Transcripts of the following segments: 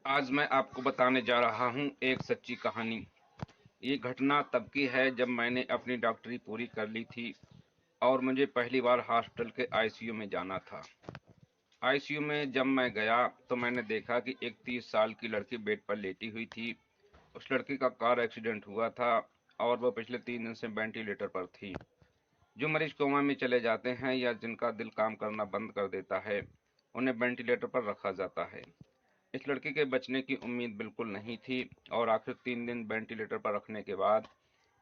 आज मैं आपको बताने जा रहा हूँ एक सच्ची कहानी। ये घटना तब की है जब मैंने अपनी डॉक्टरी पूरी कर ली थी और मुझे पहली बार हॉस्पिटल के आईसीयू में जाना था। आईसीयू में जब मैं गया तो मैंने देखा कि एक 30 साल की लड़की बेड पर लेटी हुई थी। उस लड़की का कार एक्सीडेंट हुआ था और वह पिछले 3 दिन से वेंटिलेटर पर थी। जो मरीज कोमा में चले जाते हैं या जिनका दिल काम करना बंद कर देता है, उन्हें वेंटिलेटर पर रखा जाता है। इस लड़की के बचने की उम्मीद बिल्कुल नहीं थी और आखिर 3 दिन वेंटिलेटर पर रखने के बाद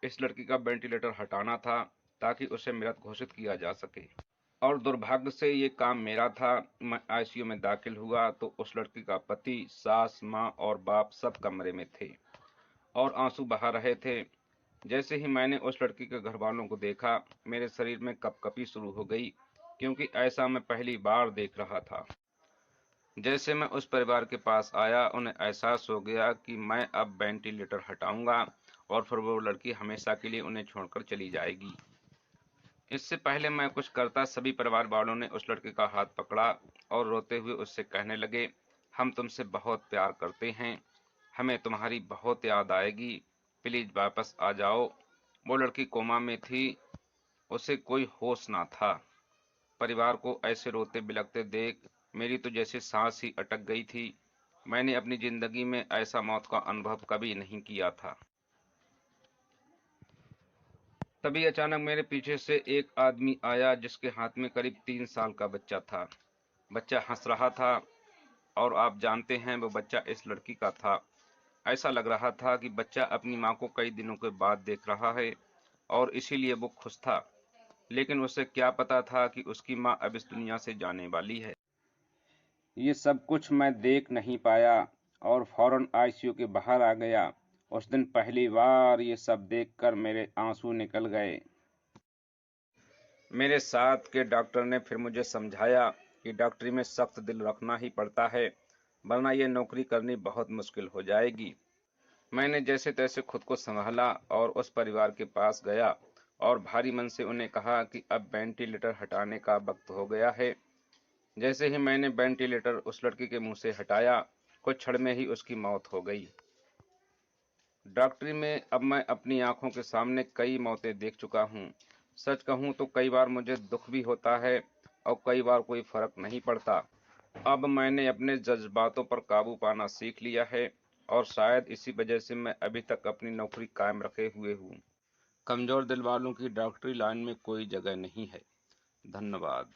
इस लड़की का वेंटिलेटर हटाना था ताकि उसे मृत घोषित किया जा सके। और दुर्भाग्य से ये काम मेरा था। मैं आईसीयू में दाखिल हुआ तो उस लड़की का पति, सास, माँ और बाप सब कमरे में थे और आंसू बहा रहे थे। जैसे ही मैंने उस लड़की के घर वालों को देखा, मेरे शरीर में कपकपी शुरू हो गई, क्योंकि ऐसा मैं पहली बार देख रहा था। जैसे मैं उस परिवार के पास आया, उन्हें एहसास हो गया कि मैं अब वेंटिलेटर हटाऊंगा और फिर वो लड़की हमेशा के लिए उन्हें छोड़कर चली जाएगी। इससे पहले मैं कुछ करता, सभी परिवार वालों ने उस लड़के का हाथ पकड़ा और रोते हुए उससे कहने लगे, हम तुमसे बहुत प्यार करते हैं, हमें तुम्हारी बहुत याद आएगी, प्लीज वापस आ जाओ। वो लड़की कोमा में थी, उसे कोई होश ना था। परिवार को ऐसे रोते बिलखते देख मेरी तो जैसे सांस ही अटक गई थी। मैंने अपनी जिंदगी में ऐसा मौत का अनुभव कभी नहीं किया था। तभी अचानक मेरे पीछे से एक आदमी आया जिसके हाथ में करीब 3 साल का बच्चा था। बच्चा हंस रहा था और आप जानते हैं वो बच्चा इस लड़की का था। ऐसा लग रहा था कि बच्चा अपनी माँ को कई दिनों के बाद देख रहा है और इसीलिए वो खुश था। लेकिन उसे क्या पता था कि उसकी माँ अब इस दुनिया से जाने वाली है। ये सब कुछ मैं देख नहीं पाया और फौरन आईसीयू के बाहर आ गया। उस दिन पहली बार ये सब देखकर मेरे आंसू निकल गए। मेरे साथ के डॉक्टर ने फिर मुझे समझाया कि डॉक्टरी में सख्त दिल रखना ही पड़ता है, वरना ये नौकरी करनी बहुत मुश्किल हो जाएगी। मैंने जैसे तैसे खुद को संभाला और उस परिवार के पास गया और भारी मन से उन्हें कहा कि अब वेंटिलेटर हटाने का वक्त हो गया है। जैसे ही मैंने वेंटिलेटर उस लड़की के मुंह से हटाया, कुछ क्षण में ही उसकी मौत हो गई। डॉक्टरी में अब मैं अपनी आंखों के सामने कई मौतें देख चुका हूँ। सच कहूँ तो कई बार मुझे दुख भी होता है और कई बार कोई फर्क नहीं पड़ता। अब मैंने अपने जज्बातों पर काबू पाना सीख लिया है और शायद इसी वजह से मैं अभी तक अपनी नौकरी कायम रखे हुए हूँ। कमजोर दिल वालों की डॉक्टरी लाइन में कोई जगह नहीं है। धन्यवाद।